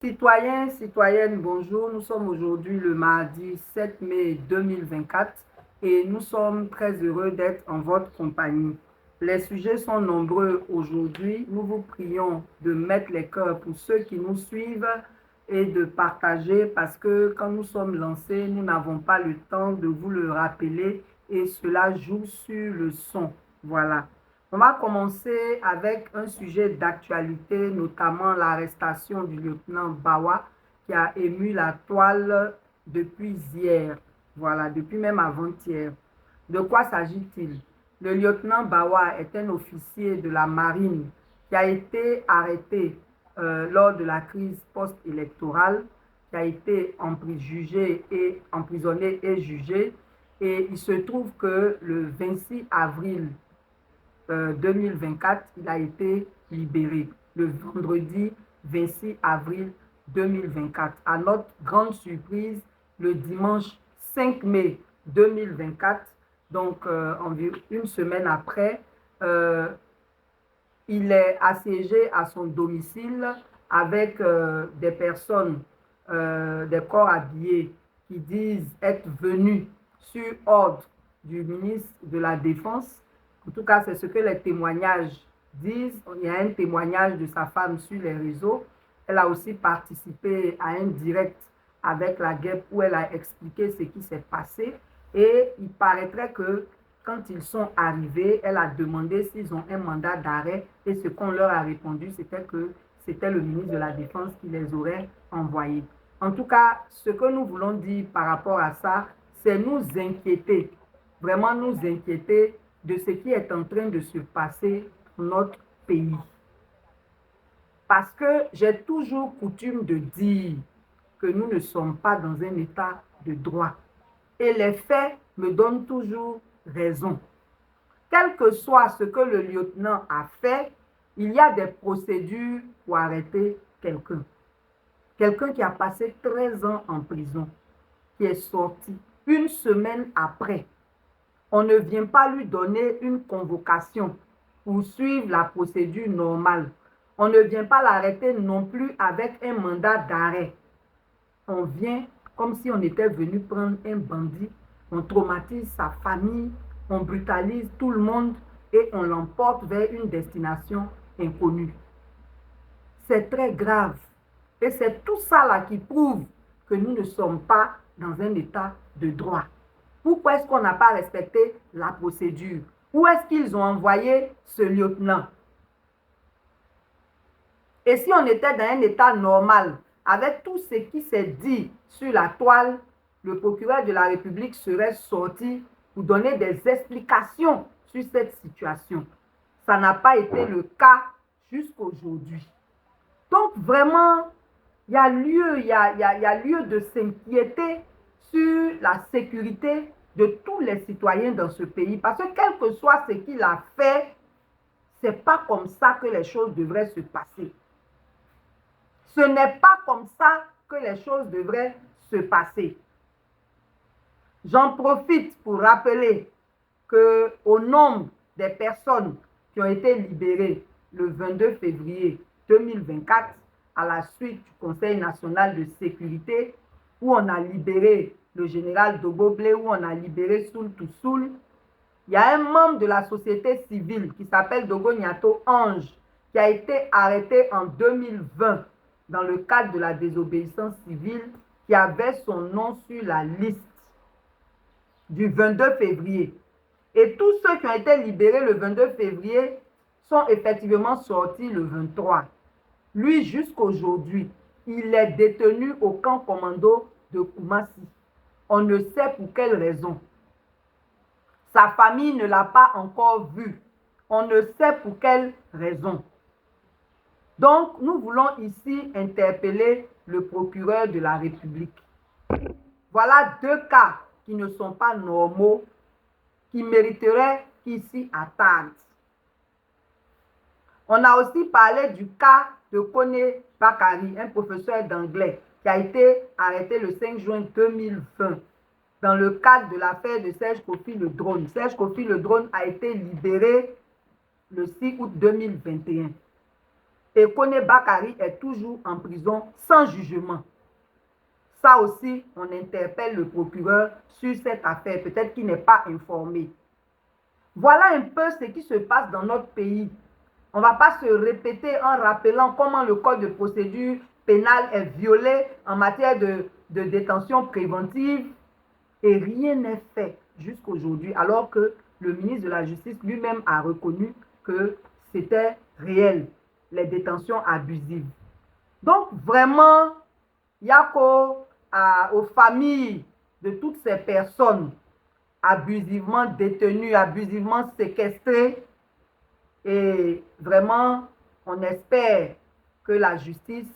Citoyens, citoyennes, bonjour. Nous sommes aujourd'hui le mardi 7 mai 2024 et nous sommes très heureux d'être en votre compagnie. Les sujets sont nombreux aujourd'hui. Nous vous prions de mettre les cœurs pour ceux qui nous suivent et de partager parce que quand nous sommes lancés, nous n'avons pas le temps de vous le rappeler et cela joue sur le son. Voilà. On va commencer avec un sujet d'actualité, notamment l'arrestation du lieutenant Bawa qui a ému la toile depuis hier, voilà, depuis même avant-hier. De quoi s'agit-il? Le lieutenant Bawa est un officier de la marine qui a été arrêté lors de la crise post-électorale, qui a été emprisonné et jugé. Et il se trouve que le 26 avril 2024, il a été libéré le vendredi 26 avril 2024. À notre grande surprise, le dimanche 5 mai 2024, donc environ une semaine après, il est assiégé à son domicile avec des personnes, des corps habillés qui disent être venus sur ordre du ministre de la Défense. En tout cas, c'est ce que les témoignages disent. Il y a un témoignage de sa femme sur les réseaux. Elle a aussi participé à un direct avec la guêpe où elle a expliqué ce qui s'est passé. Et il paraîtrait que quand ils sont arrivés, elle a demandé s'ils ont un mandat d'arrêt et ce qu'on leur a répondu, c'était que c'était le ministre de la Défense qui les aurait envoyés. En tout cas, ce que nous voulons dire par rapport à ça, c'est nous inquiéter, vraiment nous inquiéter de ce qui est en train de se passer dans notre pays. Parce que j'ai toujours coutume de dire que nous ne sommes pas dans un état de droit. Et les faits me donnent toujours raison. Quel que soit ce que le lieutenant a fait, il y a des procédures pour arrêter quelqu'un. Quelqu'un qui a passé 13 ans en prison, qui est sorti une semaine après. On ne vient pas lui donner une convocation pour suivre la procédure normale. On ne vient pas l'arrêter non plus avec un mandat d'arrêt. On vient comme si on était venu prendre un bandit, on traumatise sa famille, on brutalise tout le monde et on l'emporte vers une destination inconnue. C'est très grave. Et c'est tout ça là qui prouve que nous ne sommes pas dans un état de droit. Pourquoi est-ce qu'on n'a pas respecté la procédure? Où est-ce qu'ils ont envoyé ce lieutenant? Et si on était dans un état normal, avec tout ce qui s'est dit sur la toile, le procureur de la République serait sorti pour donner des explications sur cette situation. Ça n'a pas été le cas jusqu'aujourd'hui. Donc vraiment, il y a lieu de s'inquiéter sur la sécurité de tous les citoyens dans ce pays. Parce que quel que soit ce qu'il a fait, ce n'est pas comme ça que les choses devraient se passer. Ce n'est pas comme ça que les choses devraient se passer. J'en profite pour rappeler qu'au nombre des personnes qui ont été libérées le 22 février 2024, à la suite du Conseil national de sécurité, où on a libéré le général Dogoblé, où on a libéré Soul Toussoul, il y a un membre de la société civile qui s'appelle Dogo Nyato Ange, qui a été arrêté en 2020 dans le cadre de la désobéissance civile, qui avait son nom sur la liste du 22 février. Et tous ceux qui ont été libérés le 22 février sont effectivement sortis le 23. Lui, jusqu'aujourd'hui, il est détenu au camp commando de Koumassi. On ne sait pour quelle raison. Sa famille ne l'a pas encore vu. On ne sait pour quelle raison. Donc, nous voulons ici interpeller le procureur de la République. Voilà deux cas qui ne sont pas normaux, qui mériteraient qu'il s'y attarde. On a aussi parlé du cas de Koné Bakari, un professeur d'anglais qui a été arrêté le 5 juin 2020 dans le cadre de l'affaire de Serge Kofi le drone. Serge Kofi le drone a été libéré le 6 août 2021. et Kone Bakari est toujours en prison sans jugement. Ça aussi, on interpelle le procureur sur cette affaire, peut-être qu'il n'est pas informé. Voilà un peu ce qui se passe dans notre pays. On ne va pas se répéter en rappelant comment le code de procédure pénale est violé en matière de détention préventive et rien n'est fait jusqu'aujourd'hui, alors que le ministre de la Justice lui-même a reconnu que c'était réel, les détentions abusives. Donc vraiment, il y a aux familles de toutes ces personnes abusivement détenues, abusivement séquestrées, et vraiment, on espère que la justice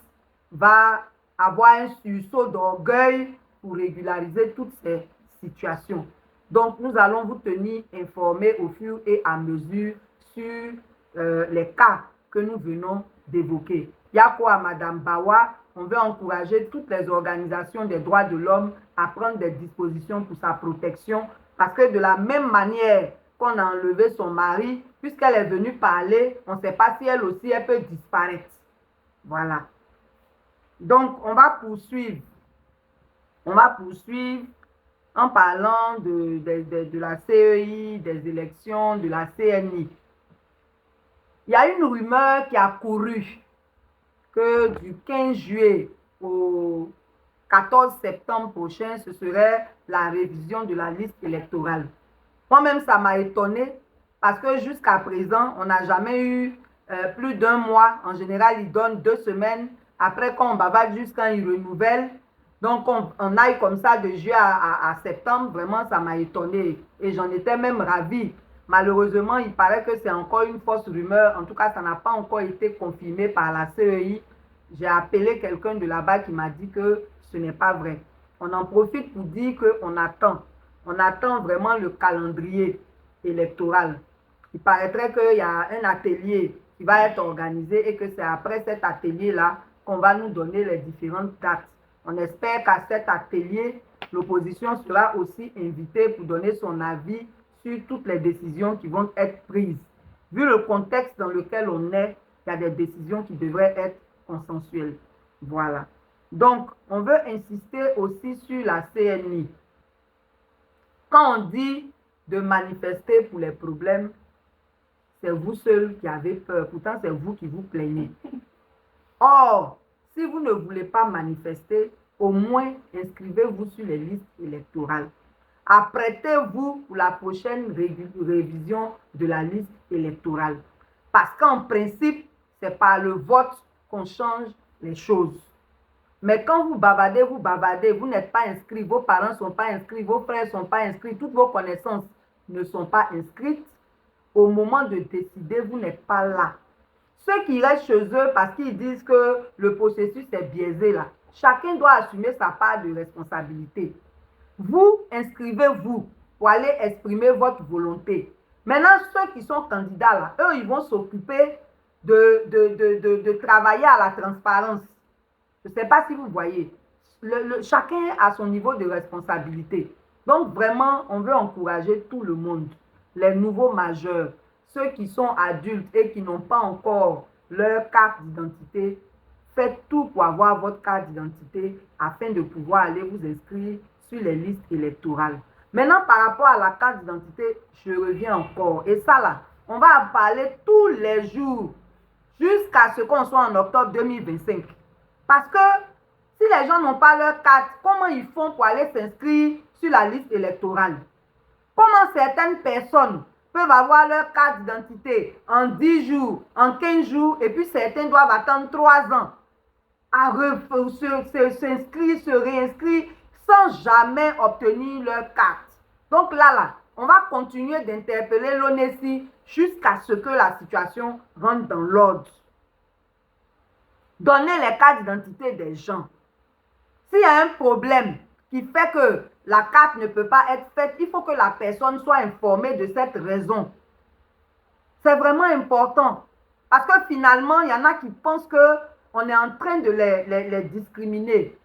va avoir un sursaut d'orgueil pour régulariser toutes ces situations. Donc, nous allons vous tenir informés au fur et à mesure sur les cas que nous venons d'évoquer. Yako à Madame Bawa, on veut encourager toutes les organisations des droits de l'homme à prendre des dispositions pour sa protection, parce que de la même manière qu'on a enlevé son mari, puisqu'elle est venue parler, on ne sait pas si elle aussi, elle peut disparaître. Voilà. Donc, on va poursuivre. On va poursuivre en parlant de la CEI, des élections, de la CNI. Il y a une rumeur qui a couru que du 15 juillet au 14 septembre prochain, ce serait la révision de la liste électorale. Moi-même, ça m'a étonné parce que jusqu'à présent, on n'a jamais eu plus d'un mois. En général, ils donnent 2 semaines. Après, quand on bavade jusqu'à ils renouvellent. Donc, on aille comme ça de juillet à septembre. Vraiment, ça m'a étonné. Et j'en étais même ravie. Malheureusement, il paraît que c'est encore une fausse rumeur. En tout cas, ça n'a pas encore été confirmé par la CEI. J'ai appelé quelqu'un de là-bas qui m'a dit que ce n'est pas vrai. On en profite pour dire qu'on attend. On attend vraiment le calendrier électoral. Il paraîtrait qu'il y a un atelier qui va être organisé et que c'est après cet atelier-là qu'on va nous donner les différentes dates. On espère qu'à cet atelier, l'opposition sera aussi invitée pour donner son avis sur toutes les décisions qui vont être prises. Vu le contexte dans lequel on est, il y a des décisions qui devraient être consensuelles. Voilà. Donc, on veut insister aussi sur la CNI. Quand on dit de manifester pour les problèmes, c'est vous seuls qui avez peur. Pourtant, c'est vous qui vous plaignez. Or, si vous ne voulez pas manifester, au moins inscrivez-vous sur les listes électorales. Apprêtez-vous pour la prochaine révision de la liste électorale. Parce qu'en principe, c'est par le vote qu'on change les choses. Mais quand vous bavardez, vous n'êtes pas inscrit, vos parents ne sont pas inscrits, vos frères ne sont pas inscrits, toutes vos connaissances ne sont pas inscrites. Au moment de décider, vous n'êtes pas là. Ceux qui restent chez eux parce qu'ils disent que le processus est biaisé là, chacun doit assumer sa part de responsabilité. Vous, inscrivez-vous pour aller exprimer votre volonté. Maintenant, ceux qui sont candidats là, eux, ils vont s'occuper de travailler à la transparence. Je ne sais pas si vous voyez. Chacun a son niveau de responsabilité. Donc, vraiment, on veut encourager tout le monde. Les nouveaux majeurs, ceux qui sont adultes et qui n'ont pas encore leur carte d'identité, faites tout pour avoir votre carte d'identité afin de pouvoir aller vous inscrire sur les listes électorales. Maintenant, par rapport à la carte d'identité, je reviens encore. Et ça là, on va en parler tous les jours jusqu'à ce qu'on soit en octobre 2025. Parce que si les gens n'ont pas leur carte, comment ils font pour aller s'inscrire sur la liste électorale? Comment certaines personnes peuvent avoir leur carte d'identité en 10 jours, en 15 jours, et puis certains doivent attendre 3 ans à s'inscrire, se réinscrire, sans jamais obtenir leur carte. Donc là, on va continuer d'interpeller l'ONESI jusqu'à ce que la situation rentre dans l'ordre. Donnez les cartes d'identité des gens. S'il y a un problème qui fait que la carte ne peut pas être faite, il faut que la personne soit informée de cette raison. C'est vraiment important. Parce que finalement, il y en a qui pensent qu'on est en train de les discriminer.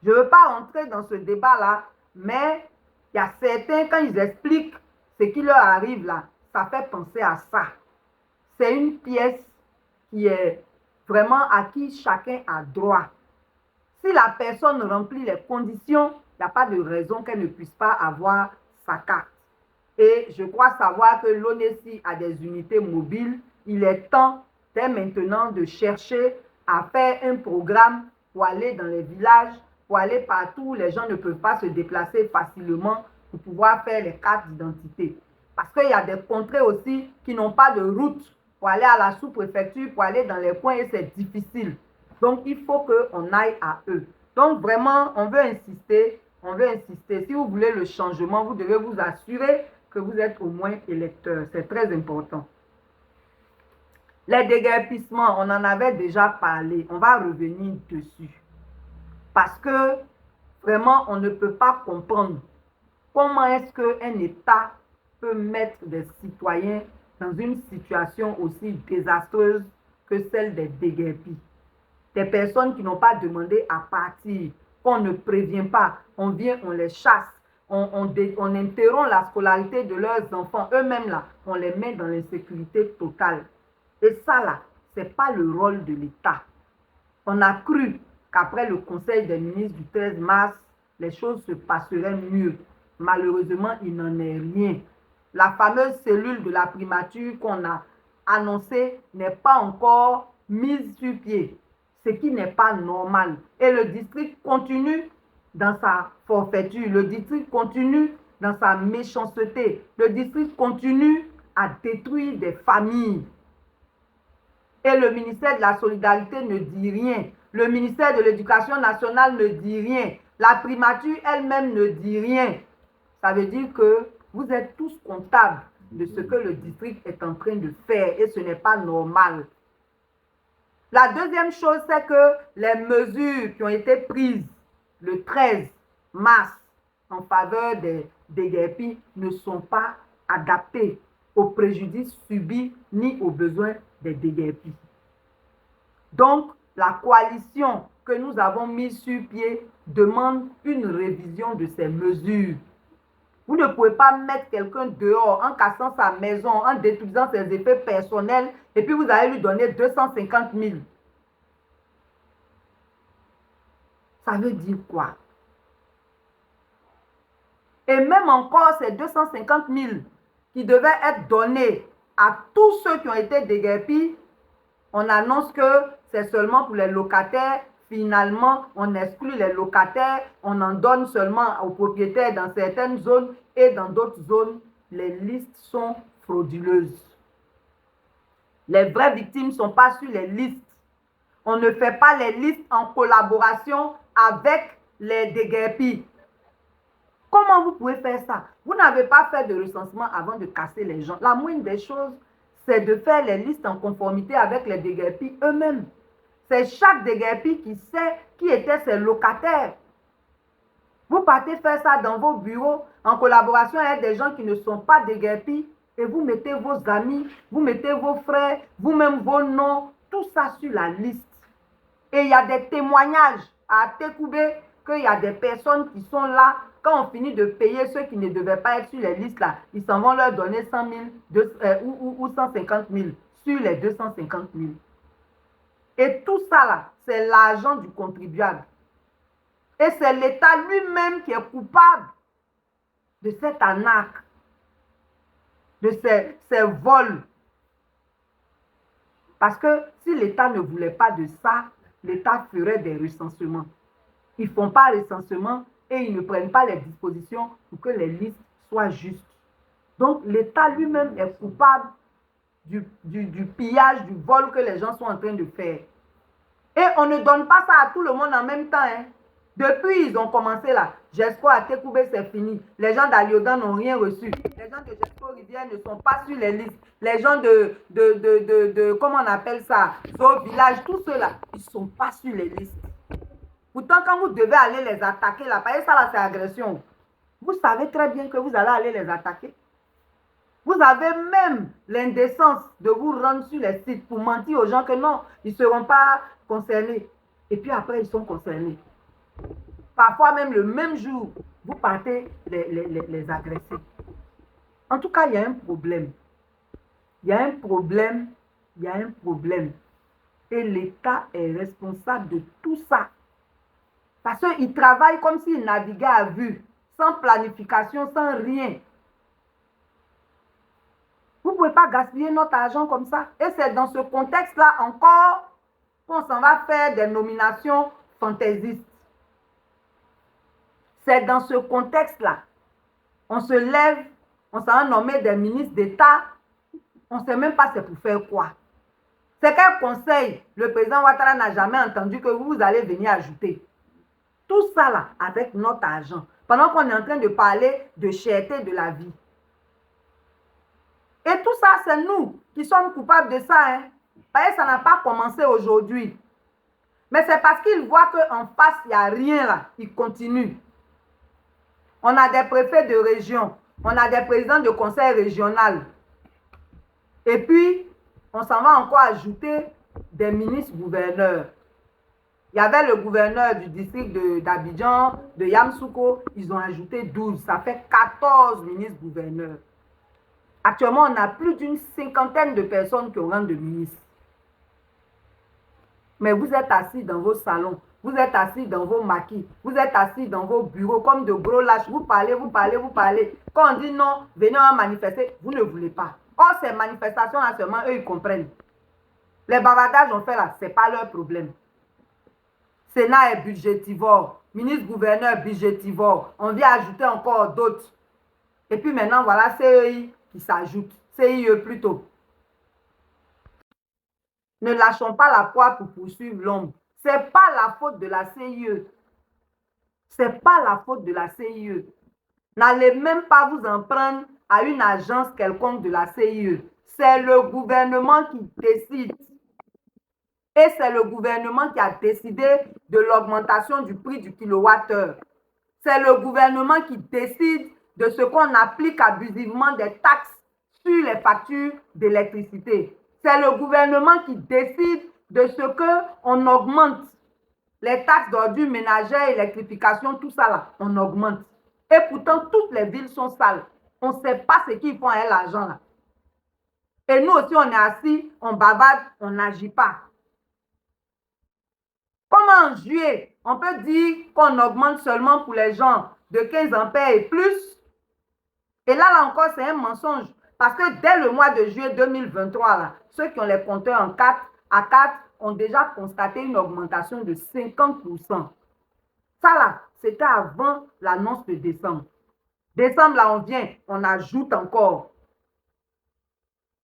Je ne veux pas entrer dans ce débat-là, mais il y a certains, quand ils expliquent ce qui leur arrive là, ça fait penser à ça. C'est une pièce qui est vraiment à qui chacun a droit. Si la personne remplit les conditions, il n'y a pas de raison qu'elle ne puisse pas avoir sa carte. Et je crois savoir que l'ONESI a des unités mobiles. Il est temps, dès maintenant, de chercher à faire un programme pour aller dans les villages, pour aller partout où les gens ne peuvent pas se déplacer facilement pour pouvoir faire les cartes d'identité. Parce qu'il y a des contrées aussi qui n'ont pas de route pour aller à la sous-préfecture, pour aller dans les coins et c'est difficile. Donc, il faut qu'on aille à eux. Donc, vraiment, on veut insister. Si vous voulez le changement, vous devez vous assurer que vous êtes au moins électeur. C'est très important. Les déguerpissements, on en avait déjà parlé. On va revenir dessus. Parce que vraiment, on ne peut pas comprendre comment est-ce qu'un État peut mettre des citoyens dans une situation aussi désastreuse que celle des déguerpis. Des personnes qui n'ont pas demandé à partir, qu'on ne prévient pas, on vient, on les chasse, on interrompt la scolarité de leurs enfants, eux-mêmes là, on les met dans l'insécurité totale. Et ça là, ce n'est pas le rôle de l'État. On a cru qu'après le Conseil des ministres du 13 mars, les choses se passeraient mieux. Malheureusement, il n'en est rien. La fameuse cellule de la primature qu'on a annoncée n'est pas encore mise sur pied, ce qui n'est pas normal. Et le district continue dans sa forfaiture, le district continue dans sa méchanceté, le district continue à détruire des familles. Et le ministère de la Solidarité ne dit rien. Le ministère de l'Éducation nationale ne dit rien. La primature elle-même ne dit rien. Ça veut dire que vous êtes tous comptables de ce que le district est en train de faire et ce n'est pas normal. La deuxième chose, c'est que les mesures qui ont été prises le 13 mars en faveur des déguerpis ne sont pas adaptées aux préjudices subis ni aux besoins des déguerpis. Donc, la coalition que nous avons mise sur pied demande une révision de ces mesures. Vous ne pouvez pas mettre quelqu'un dehors en cassant sa maison, en détruisant ses effets personnels et puis vous allez lui donner 250 000. Ça veut dire quoi? Et même encore ces 250 000 qui devaient être donnés à tous ceux qui ont été déguerpis, on annonce que c'est seulement pour les locataires. Finalement, on exclut les locataires, on en donne seulement aux propriétaires dans certaines zones et dans d'autres zones, les listes sont frauduleuses. Les vraies victimes ne sont pas sur les listes. On ne fait pas les listes en collaboration avec les déguerpis. Comment vous pouvez faire ça? Vous n'avez pas fait de recensement avant de casser les gens. La moindre des choses, c'est de faire les listes en conformité avec les déguerpis eux-mêmes. C'est chaque déguerpi qui sait qui étaient ses locataires. Vous partez faire ça dans vos bureaux en collaboration avec des gens qui ne sont pas déguerpis et vous mettez vos amis, vous mettez vos frères, vous-même vos noms, tout ça sur la liste. Et il y a des témoignages à Tekoubé qu'il y a des personnes qui sont là. Quand on finit de payer ceux qui ne devaient pas être sur les listes là, ils s'en vont leur donner 100 000 ou 150 000 sur les 250 000. Et tout ça là, c'est l'argent du contribuable. Et c'est l'État lui-même qui est coupable de cette arnaque, de ces vols. Parce que si l'État ne voulait pas de ça, l'État ferait des recensements. Ils ne font pas recensement et ils ne prennent pas les dispositions pour que les listes soient justes. Donc l'État lui-même est coupable du pillage, du vol que les gens sont en train de faire. Et on ne donne pas ça à tout le monde en même temps. Hein. Depuis, ils ont commencé là. Gesco à Tekoubé, c'est fini. Les gens d'Aliodan n'ont rien reçu. Les gens de Gesco Rivière ne sont pas sur les listes. Les gens comment on appelle ça, Zo Village, tous ceux-là, ils ne sont pas sur les listes. Pourtant, quand vous devez aller les attaquer là, parce que ça là, c'est agression. Vous savez très bien que vous allez aller les attaquer. Vous avez même l'indécence de vous rendre sur les sites pour mentir aux gens que non, ils ne seront pas concernés. Et puis après, ils sont concernés. Parfois même le même jour, vous partez les agresser. En tout cas, il y a un problème. Il y a un problème. Il y a un problème. Et l'État est responsable de tout ça. Parce qu'il travaille comme s'il naviguait à vue, sans planification, sans rien. Vous ne pouvez pas gaspiller notre argent comme ça. Et c'est dans ce contexte-là encore qu'on s'en va faire des nominations fantaisistes. C'est dans ce contexte-là. On se lève, on s'en va nommer des ministres d'État. On ne sait même pas c'est pour faire quoi. C'est quel conseil le président Ouattara n'a jamais entendu que vous allez venir ajouter. Tout ça là, avec notre argent. Pendant qu'on est en train de parler de cherté de la vie. Et tout ça, c'est nous qui sommes coupables de ça. Hein. Parce que ça n'a pas commencé aujourd'hui. Mais c'est parce qu'ils voient qu'en face, il n'y a rien là. Ils continuent. On a des préfets de région. On a des présidents de conseil régional. Et puis, on s'en va encore ajouter des ministres-gouverneurs. Il y avait le gouverneur du district d'Abidjan, de Yamoussoukro. Ils ont ajouté 12. Ça fait 14 ministres-gouverneurs. Actuellement, on a plus d'une cinquantaine de personnes qui ont rang de ministre. Mais vous êtes assis dans vos salons, vous êtes assis dans vos maquis, vous êtes assis dans vos bureaux comme de gros lâches. Vous parlez, vous parlez, vous parlez. Quand on dit non, venez manifester, vous ne voulez pas. Or, ces manifestations-là seulement, eux, ils comprennent. Les bavardages on fait là, ce n'est pas leur problème. Sénat est budgétivore, ministre-gouverneur budgétivore. On vient ajouter encore d'autres. Et puis maintenant, voilà, CEI qui s'ajoute. CIE plutôt. Ne lâchons pas la proie pour poursuivre l'ombre. Ce n'est pas la faute de la CIE. Ce n'est pas la faute de la CIE. N'allez même pas vous en prendre à une agence quelconque de la CIE. C'est le gouvernement qui décide. Et c'est le gouvernement qui a décidé de l'augmentation du prix du kilowattheure. C'est le gouvernement qui décide de ce qu'on applique abusivement des taxes sur les factures d'électricité. C'est le gouvernement qui décide de ce qu'on augmente les taxes d'ordures ménagères, électrification, tout ça là, on augmente. Et pourtant, toutes les villes sont sales. On ne sait pas ce qu'ils font avec l'argent là. Et nous aussi, on est assis, on bavarde, on n'agit pas. Comment en juillet, on peut dire qu'on augmente seulement pour les gens de 15 ampères et plus? Et là encore, c'est un mensonge. Parce que dès le mois de juillet 2023, là, ceux qui ont les compteurs en 4 à 4 ont déjà constaté une augmentation de 50%. Ça là, c'était avant l'annonce de décembre. Décembre, là, on vient, on ajoute encore.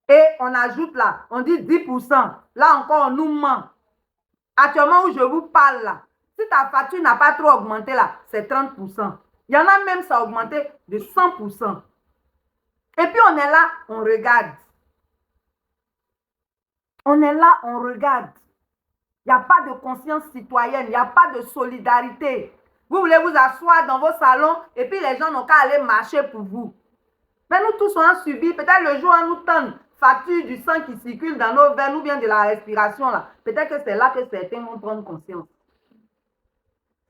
Et on ajoute là, on dit 10%. Là encore, on nous ment. Actuellement où je vous parle là, si ta facture n'a pas trop augmenté là, c'est 30%. Il y en a même, ça a augmenté de 100%. Et puis on est là, on regarde. On est là, on regarde. Il n'y a pas de conscience citoyenne, il n'y a pas de solidarité. Vous voulez vous asseoir dans vos salons et puis les gens n'ont qu'à aller marcher pour vous. Mais nous tous, on a subi, peut-être le jour où on nous donne facture du sang qui circule dans nos veines ou bien de la respiration là. Peut-être que c'est là que certains vont prendre conscience.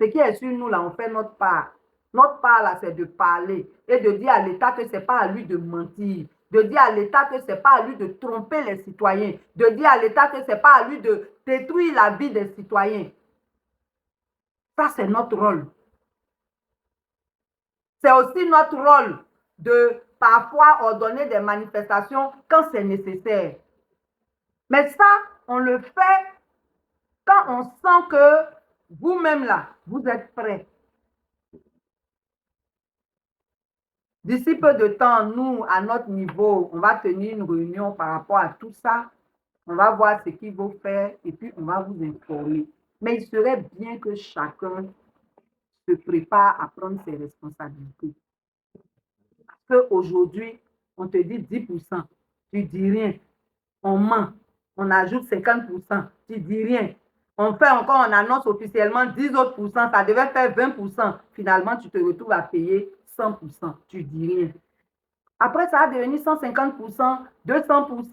Ce qui est sur nous là, on fait notre part. Notre part là, c'est de parler et de dire à l'État que ce n'est pas à lui de mentir. De dire à l'État que ce n'est pas à lui de tromper les citoyens. De dire à l'État que ce n'est pas à lui de détruire la vie des citoyens. Ça, c'est notre rôle. C'est aussi notre rôle de parfois ordonner des manifestations quand c'est nécessaire. Mais ça, on le fait quand on sent que vous-même là, vous êtes prêts. D'ici peu de temps, nous, à notre niveau, on va tenir une réunion par rapport à tout ça. On va voir ce qu'il faut faire et puis on va vous informer. Mais il serait bien que chacun se prépare à prendre ses responsabilités. Parce qu'aujourd'hui, on te dit 10%, tu dis rien. On ment, on ajoute 50%, tu dis rien. On fait encore, on annonce officiellement 10 autres pourcents, ça devait faire 20%. Finalement, tu te retrouves à payer 100%, tu dis rien. Après, ça va devenir 150%, 200%.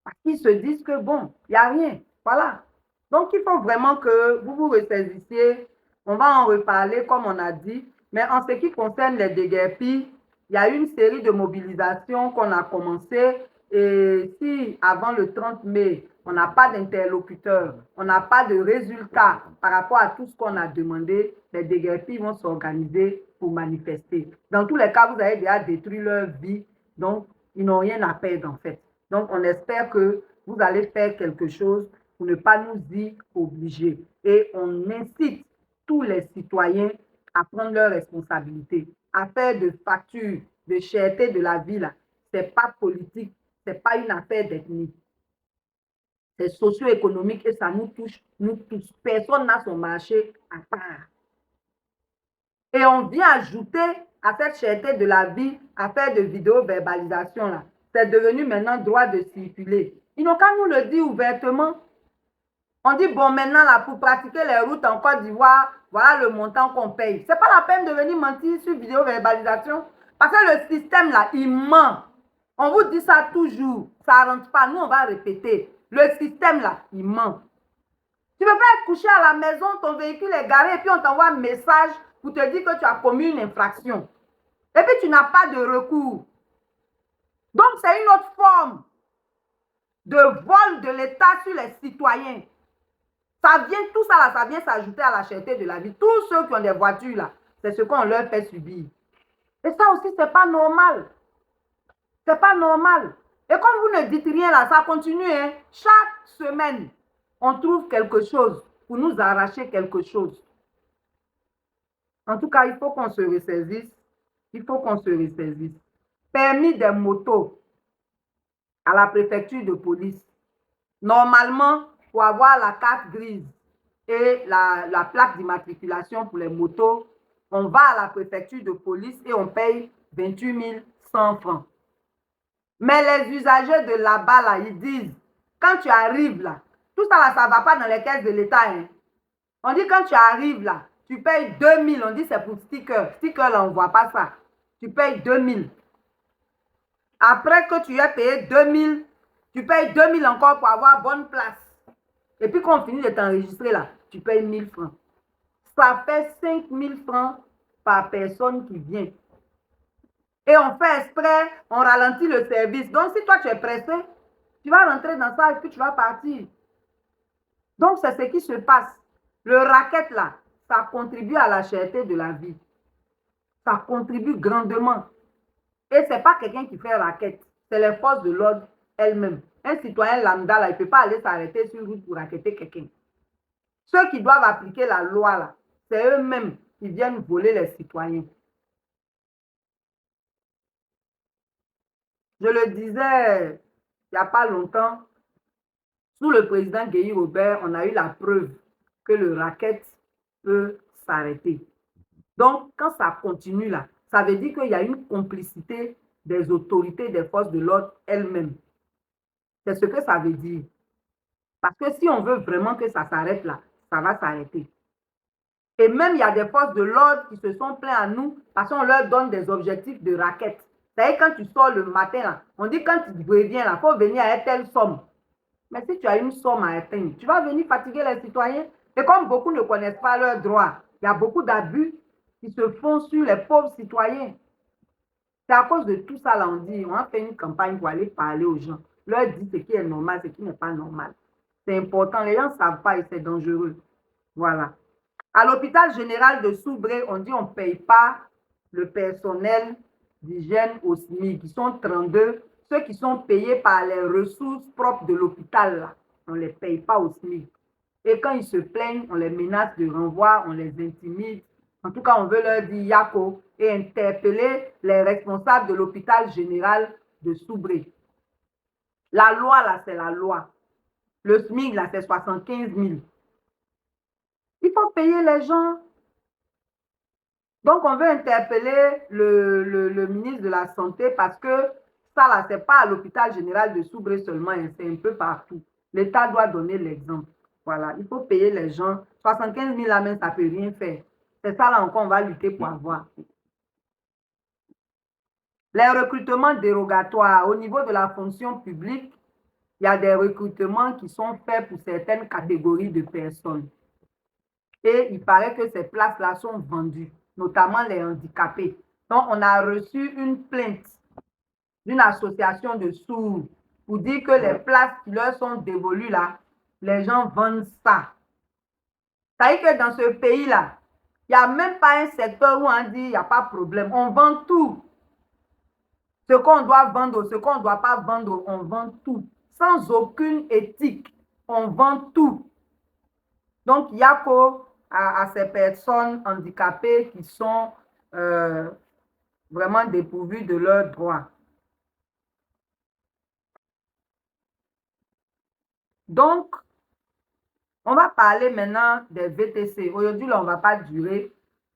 Parce qu'ils se disent que bon, il n'y a rien. Voilà. Donc, il faut vraiment que vous vous ressaisissiez. On va en reparler, comme on a dit. Mais en ce qui concerne les déguerpis, il y a une série de mobilisations qu'on a commencé Et si avant le 30 mai, on n'a pas d'interlocuteur, on n'a pas de résultat par rapport à tout ce qu'on a demandé, les déguerpis vont s'organiser pour manifester. Dans tous les cas, vous avez déjà détruit leur vie, donc ils n'ont rien à perdre en fait. Donc on espère que vous allez faire quelque chose pour ne pas nous y obliger. Et on incite tous les citoyens à prendre leurs responsabilités. Affaire de facture, de cherté de la vie, ce n'est pas politique, ce n'est pas une affaire d'ethnie. C'est socio-économique et ça nous touche, nous tous. Personne n'a son marché à part. Et on vient ajouter à cette cherté de la vie, affaire de vidéo-verbalisation, là. C'est devenu maintenant droit de circuler. Ils n'ont qu'à nous le dire ouvertement. On dit, bon, maintenant, là, pour pratiquer les routes en Côte d'Ivoire, voilà le montant qu'on paye. Ce n'est pas la peine de venir mentir sur vidéo-verbalisation. Parce que le système, là, il ment. On vous dit ça toujours. Ça ne rentre pas. Nous, on va répéter. Le système, là, il ment. Tu ne peux pas être couché à la maison, ton véhicule est garé, et puis on t'envoie un message pour te dire que tu as commis une infraction. Et puis, tu n'as pas de recours. Donc, c'est une autre forme de vol de l'État sur les citoyens. Ça vient, tout ça là, ça vient s'ajouter à la cherté de la vie. Tous ceux qui ont des voitures là, c'est ce qu'on leur fait subir. Et ça aussi, c'est pas normal. C'est pas normal. Et comme vous ne dites rien là, ça continue. Hein. Chaque semaine, on trouve quelque chose pour nous arracher quelque chose. En tout cas, il faut qu'on se ressaisisse. Il faut qu'on se ressaisisse. Permis des motos à la préfecture de police. Normalement, pour avoir la carte grise et la plaque d'immatriculation pour les motos, on va à la préfecture de police et on paye 28 100 francs. Mais les usagers de là-bas, là, ils disent, quand tu arrives là, tout ça là, ça ne va pas dans les caisses de l'État. Hein. On dit quand tu arrives là, tu payes 2000, on dit c'est pour sticker. Sticker là, on ne voit pas ça. Tu payes 2000. Après que tu aies payé 2000, tu payes 2000 encore pour avoir bonne place. Et puis quand on finit de t'enregistrer là, tu payes 1000 francs. Ça fait 5000 francs par personne qui vient. Et on fait exprès, on ralentit le service. Donc si toi tu es pressé, tu vas rentrer dans ça et puis tu vas partir. Donc c'est ce qui se passe. Le racket là, ça contribue à la cherté de la vie. Ça contribue grandement. Et ce n'est pas quelqu'un qui fait racket, c'est les forces de l'ordre elles-mêmes. Un citoyen lambda, là, il ne peut pas aller s'arrêter sur une route pour racketter quelqu'un. Ceux qui doivent appliquer la loi, là, c'est eux-mêmes qui viennent voler les citoyens. Je le disais il n'y a pas longtemps, sous le président Guéhi Robert, on a eu la preuve que le racket peut s'arrêter. Donc, quand ça continue là, ça veut dire qu'il y a une complicité des autorités, des forces de l'ordre elles-mêmes. C'est ce que ça veut dire. Parce que si on veut vraiment que ça s'arrête là, ça va s'arrêter. Et même, il y a des forces de l'ordre qui se sont plaints à nous parce qu'on leur donne des objectifs de raquettes. C'est-à-dire, quand tu sors le matin, là, on dit quand tu reviens, il faut venir à telle somme. Mais si tu as une somme à atteindre, tu vas venir fatiguer les citoyens. Et comme beaucoup ne connaissent pas leurs droits, il y a beaucoup d'abus qui se font sur les pauvres citoyens. C'est à cause de tout ça, là, on dit, on a fait une campagne pour aller parler aux gens. Leur dire ce qui est normal, ce qui n'est pas normal. C'est important. Les gens ne savent pas et c'est dangereux. Voilà. À l'hôpital général de Soubré, on dit on ne paye pas le personnel d'hygiène au SMIC, qui sont 32. Ceux qui sont payés par les ressources propres de l'hôpital, on ne les paye pas au SMIC. Et quand ils se plaignent, on les menace de renvoi, on les intimide. En tout cas, on veut leur dire Yako et interpeller les responsables de l'hôpital général de Soubré. La loi, là, c'est la loi. Le SMIC, là, c'est 75 000. Il faut payer les gens. Donc, on veut interpeller le ministre de la Santé parce que ça, là, ce n'est pas à l'hôpital général de Soubré seulement, c'est un peu partout. L'État doit donner l'exemple. Voilà, il faut payer les gens. 75 000 là même, ça ne peut rien faire. C'est ça, là, encore, on va lutter pour avoir. Les recrutements dérogatoires au niveau de la fonction publique, il y a des recrutements qui sont faits pour certaines catégories de personnes. Et il paraît que ces places-là sont vendues, notamment les handicapés. Donc, on a reçu une plainte d'une association de sourds pour dire que les places qui leur sont dévolues là, les gens vendent ça. Ça veut dire que dans ce pays-là, il n'y a même pas un secteur où on dit il n'y a pas de problème. On vend tout. Ce qu'on doit vendre, ce qu'on ne doit pas vendre, on vend tout. Sans aucune éthique, on vend tout. Donc, il y a qu'à ces personnes handicapées qui sont vraiment dépourvues de leurs droits. Donc, on va parler maintenant des VTC. Aujourd'hui, on ne va pas durer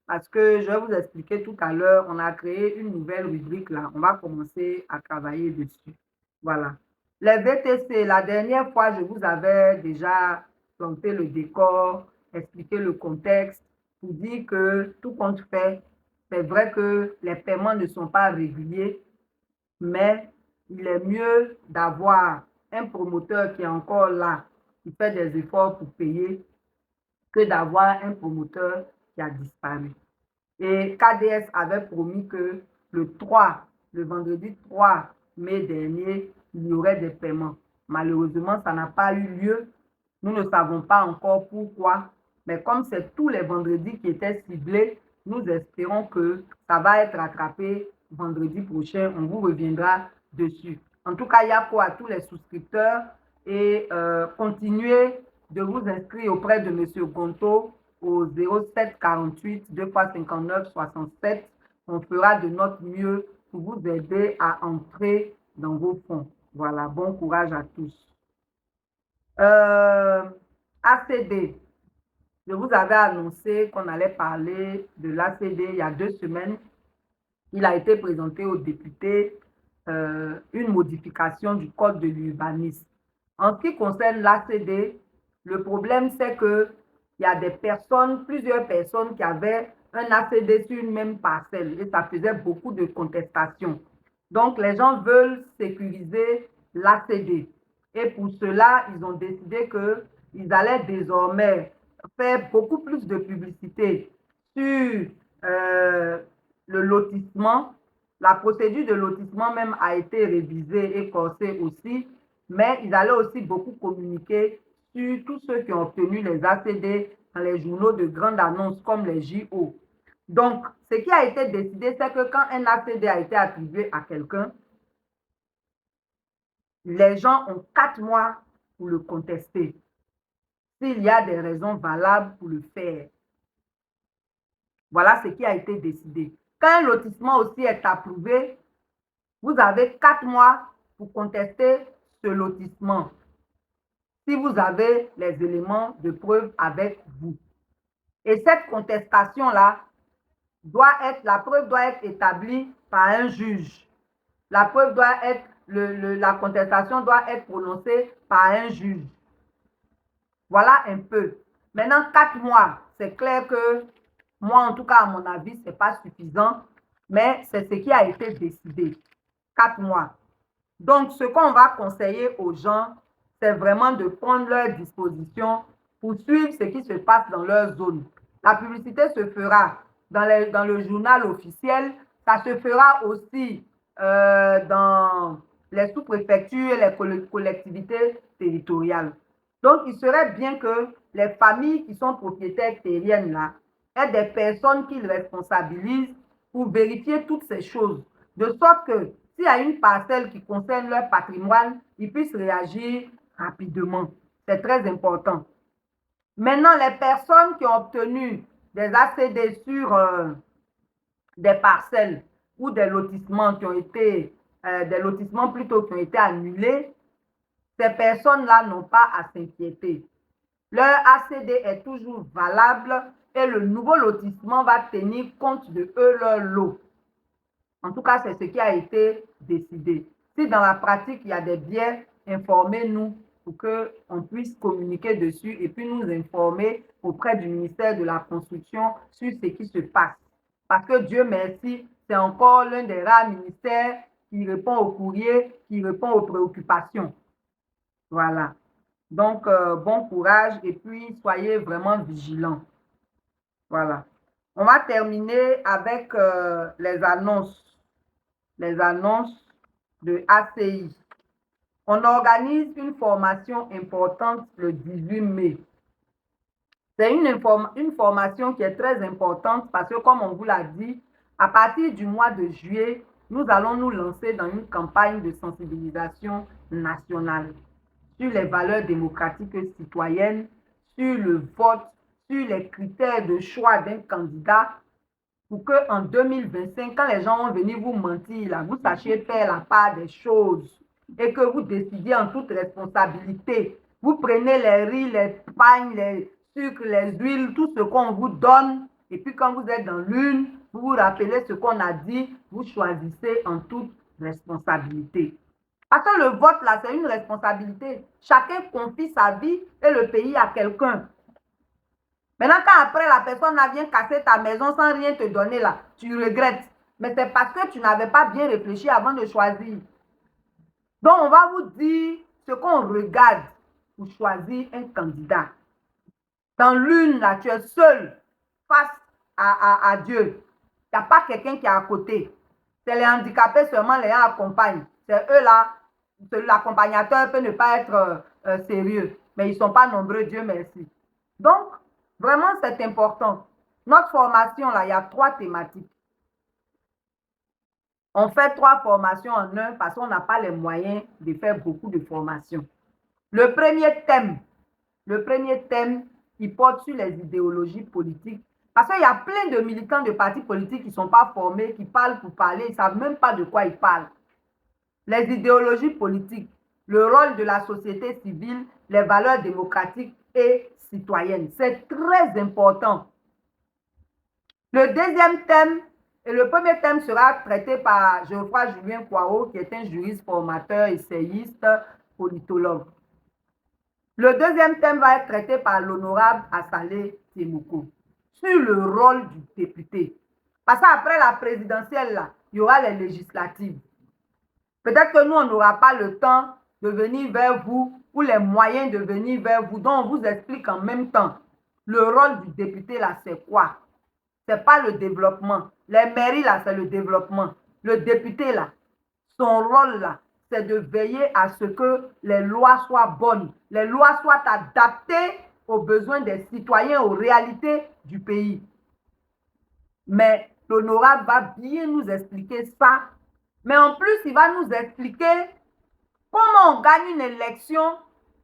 parce que je vais vous expliquer tout à l'heure. On a créé une nouvelle rubrique là. On va commencer à travailler dessus. Voilà. Les VTC, la dernière fois, je vous avais déjà planté le décor, expliqué le contexte pour dire que tout compte fait, c'est vrai que les paiements ne sont pas réguliers, mais il est mieux d'avoir un promoteur qui est encore là, qui fait des efforts pour payer, que d'avoir un promoteur qui a disparu. Et KDS avait promis que le vendredi 3 mai dernier, il y aurait des paiements. Malheureusement, ça n'a pas eu lieu. Nous ne savons pas encore pourquoi. Mais comme c'est tous les vendredis qui étaient ciblés, nous espérons que ça va être rattrapé vendredi prochain. On vous reviendra dessus. En tout cas, il y a pour à tous les souscripteurs et continuez de vous inscrire auprès de M. Gonto au 07 48 2 fois 59 67. On fera de notre mieux pour vous aider à entrer dans vos fonds. Voilà, bon courage à tous. ACD. Je vous avais annoncé qu'on allait parler de l'ACD il y a 2 semaines. Il a été présenté aux députés une modification du code de l'urbanisme. En ce qui concerne l'ACD, le problème c'est que il y a des personnes, plusieurs personnes qui avaient un ACD sur une même parcelle et ça faisait beaucoup de contestations. Donc les gens veulent sécuriser l'ACD et pour cela, ils ont décidé qu'ils allaient désormais faire beaucoup plus de publicité sur le lotissement. La procédure de lotissement même a été révisée et corsée aussi, mais ils allaient aussi beaucoup communiquer sur tous ceux qui ont obtenu les ACD dans les journaux de grande annonce comme les JO. Donc, ce qui a été décidé, c'est que quand un ACD a été attribué à quelqu'un, les gens ont 4 mois pour le contester, s'il y a des raisons valables pour le faire. Voilà ce qui a été décidé. Quand un lotissement aussi est approuvé, vous avez 4 mois pour contester ce lotissement si vous avez les éléments de preuve avec vous. Et cette contestation-là, la preuve doit être établie par un juge. La preuve doit être, la contestation doit être prononcée par un juge. Voilà un peu. Maintenant, 4 mois, c'est clair que moi, en tout cas, à mon avis, ce n'est pas suffisant, mais c'est ce qui a été décidé. 4 mois. Donc, ce qu'on va conseiller aux gens, c'est vraiment de prendre leurs dispositions pour suivre ce qui se passe dans leur zone. La publicité se fera dans le journal officiel, ça se fera aussi dans les sous-préfectures et les collectivités territoriales. Donc, il serait bien que les familles qui sont propriétaires terriennes là aient des personnes qui les responsabilisent pour vérifier toutes ces choses, de sorte que s'il y a une parcelle qui concerne leur patrimoine, ils puissent réagir rapidement. C'est très important. Maintenant, les personnes qui ont obtenu des ACD sur des parcelles ou des lotissements qui ont été, des lotissements plutôt qui ont été annulés, ces personnes-là n'ont pas à s'inquiéter. Leur ACD est toujours valable et le nouveau lotissement va tenir compte de eux, leur lot. En tout cas, c'est ce qui a été décidé. Si dans la pratique, il y a des biais, informez-nous pour qu'on puisse communiquer dessus et puis nous informer auprès du ministère de la Construction sur ce qui se passe. Parce que Dieu merci, c'est encore l'un des rares ministères qui répond aux courriers, qui répond aux préoccupations. Voilà. Donc, bon courage et puis soyez vraiment vigilants. Voilà. On va terminer avec les annonces de ACI. On organise une formation importante le 18 mai. C'est une formation qui est très importante parce que, comme on vous l'a dit, à partir du mois de juillet, nous allons nous lancer dans une campagne de sensibilisation nationale sur les valeurs démocratiques et citoyennes, sur le vote, sur les critères de choix d'un candidat pour qu'en 2025, quand les gens vont venir vous mentir, là, vous sachiez faire la part des choses et que vous décidiez en toute responsabilité. Vous prenez les riz, les pagnes, les sucres, les huiles, tout ce qu'on vous donne. Et puis quand vous êtes dans l'une, vous vous rappelez ce qu'on a dit, vous choisissez en toute responsabilité. Parce que le vote, là, c'est une responsabilité. Chacun confie sa vie et le pays à quelqu'un. Maintenant, quand après la personne vient casser ta maison sans rien te donner là, tu regrettes. Mais c'est parce que tu n'avais pas bien réfléchi avant de choisir. Donc, on va vous dire ce qu'on regarde pour choisir un candidat. Dans l'une, là, tu es seul face à Dieu. Il n'y a pas quelqu'un qui est à côté. C'est les handicapés seulement, les gens accompagnent. C'est eux là, l'accompagnateur peut ne pas être sérieux. Mais ils ne sont pas nombreux, Dieu merci. Donc, vraiment, c'est important. Notre formation, là, il y a 3 thématiques. On fait 3 formations en un parce qu'on n'a pas les moyens de faire beaucoup de formations. Le premier thème, il porte sur les idéologies politiques. Parce qu'il y a plein de militants de partis politiques qui ne sont pas formés, qui parlent pour parler, ils ne savent même pas de quoi ils parlent. Les idéologies politiques, le rôle de la société civile, les valeurs démocratiques et citoyennes. C'est très important. Le deuxième thème, et le premier thème sera traité par Geoffroy Julien Poirot, qui est un juriste formateur, essayiste, politologue. Le deuxième thème va être traité par l'honorable Assalé Temoko sur le rôle du député. Parce qu'après la présidentielle, là, il y aura les législatives. Peut-être que nous, on n'aura pas le temps de venir vers vous ou les moyens de venir vers vous. Donc, on vous explique en même temps. Le rôle du député, là, c'est quoi? Ce n'est pas le développement. Les mairies, là, c'est le développement. Le député, là, son rôle, là, c'est de veiller à ce que les lois soient bonnes, les lois soient adaptées aux besoins des citoyens, aux réalités du pays. Mais l'honorable va bien nous expliquer ça. Mais en plus, il va nous expliquer comment on gagne une élection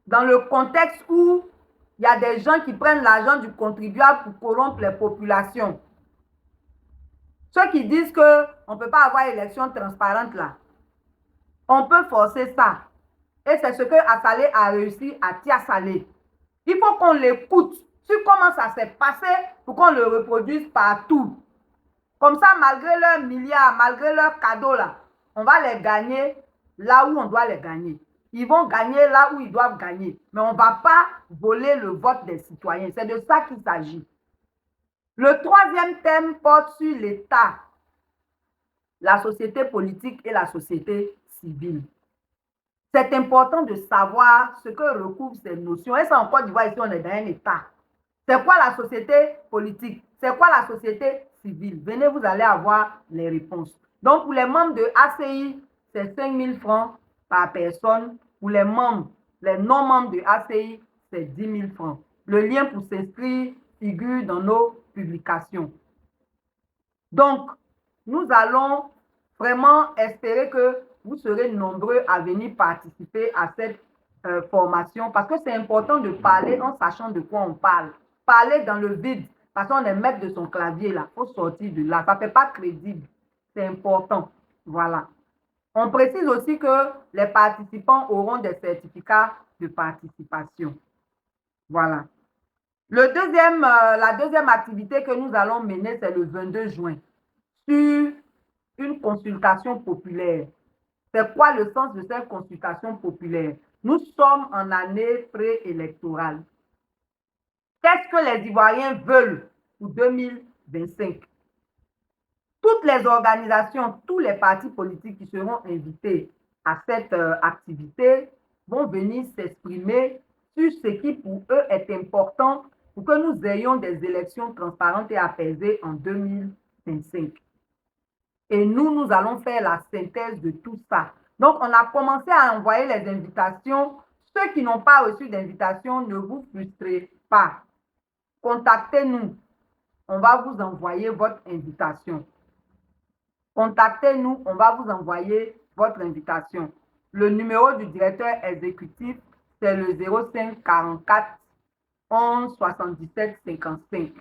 dans le contexte où il y a des gens qui prennent l'argent du contribuable pour corrompre les populations. Ceux qui disent qu'on ne peut pas avoir une élection transparente là, on peut forcer ça. Et c'est ce que Assalé a réussi à Tia-Salé. Il faut qu'on l'écoute sur comment ça s'est passé pour qu'on le reproduise partout. Comme ça, malgré leurs milliards, malgré leurs cadeaux là, on va les gagner là où on doit les gagner. Ils vont gagner là où ils doivent gagner. Mais on ne va pas voler le vote des citoyens. C'est de ça qu'il s'agit. Le troisième thème porte sur l'État, la société politique et la société civile. C'est important de savoir ce que recouvrent ces notions. Et ça, en Côte d'Ivoire, ici, on est dans un État. C'est quoi la société politique? C'est quoi la société civile? Venez, vous allez avoir les réponses. Donc, pour les membres de ACI, c'est 5 000 francs par personne. Pour les membres, les non-membres de ACI, c'est 10 000 francs. Le lien pour s'inscrire figure dans nos publications. Donc, nous allons vraiment espérer que vous serez nombreux à venir participer à cette formation parce que c'est important de parler en sachant de quoi on parle. Parler dans le vide parce qu'on est maître de son clavier là. Il faut sortir de là. Ça ne fait pas crédible. C'est important. Voilà. On précise aussi que les participants auront des certificats de participation. Voilà. La deuxième activité que nous allons mener, c'est le 22 juin sur une consultation populaire. C'est quoi le sens de cette consultation populaire? Nous sommes en année préélectorale. Qu'est-ce que les Ivoiriens veulent pour 2025? Toutes les organisations, tous les partis politiques qui seront invités à cette activité vont venir s'exprimer sur ce qui pour eux est important pour que nous ayons des élections transparentes et apaisées en 2025. Et nous allons faire la synthèse de tout ça Donc, on a commencé à envoyer les invitations. Ceux qui n'ont pas reçu d'invitation, ne vous frustrez pas. Contactez-nous. On va vous envoyer votre invitation. Contactez-nous, on va vous envoyer votre invitation. Le numéro du directeur exécutif, c'est le 05 44 11 77 55.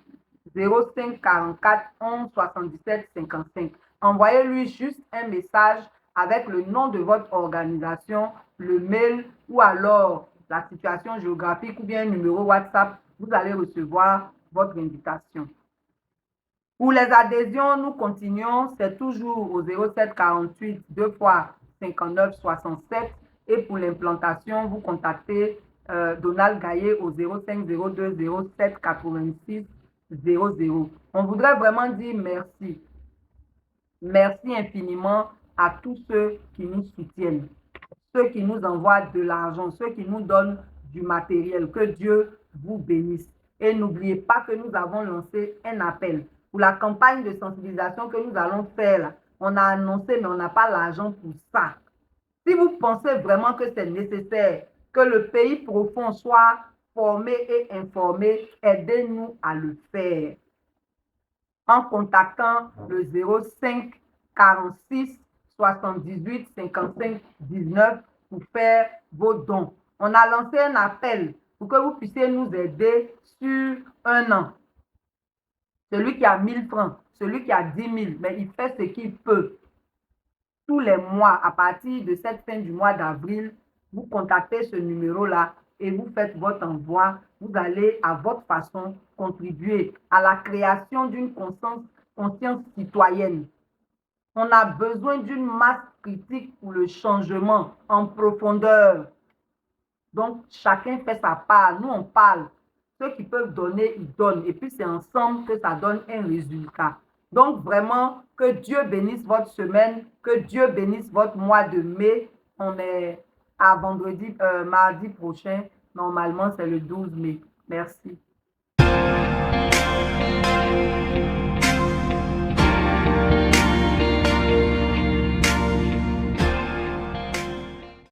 05 44 11 77 55. Envoyez-lui juste un message avec le nom de votre organisation, le mail ou alors la situation géographique ou bien un numéro WhatsApp. Vous allez recevoir votre invitation. Pour les adhésions, nous continuons, c'est toujours au 07 48 2 fois 59 67. Et pour l'implantation, vous contactez Donald Gaillet au 05 02 07 86 00. On voudrait vraiment dire merci. Merci infiniment à tous ceux qui nous soutiennent, ceux qui nous envoient de l'argent, ceux qui nous donnent du matériel. Que Dieu vous bénisse. Et n'oubliez pas que nous avons lancé un appel pour la campagne de sensibilisation que nous allons faire. On a annoncé, mais on n'a pas l'argent pour ça. Si vous pensez vraiment que c'est nécessaire que le pays profond soit formé et informé, aidez-nous à le faire en contactant le 05 46 78 55 19 pour faire vos dons. On a lancé un appel pour que vous puissiez nous aider sur un an. Celui qui a 1000 francs, celui qui a 10 000, mais il fait ce qu'il peut. Tous les mois, à partir de cette fin du mois d'avril, vous contactez ce numéro-là et vous faites votre envoi. Vous allez, à votre façon, contribuer à la création d'une conscience citoyenne. On a besoin d'une masse critique pour le changement en profondeur. Donc, chacun fait sa part. Nous, on parle. Ceux qui peuvent donner, ils donnent. Et puis, c'est ensemble que ça donne un résultat. Donc, vraiment, que Dieu bénisse votre semaine, que Dieu bénisse votre mois de mai. On est à mardi prochain. Normalement, c'est le 12 mai. Merci.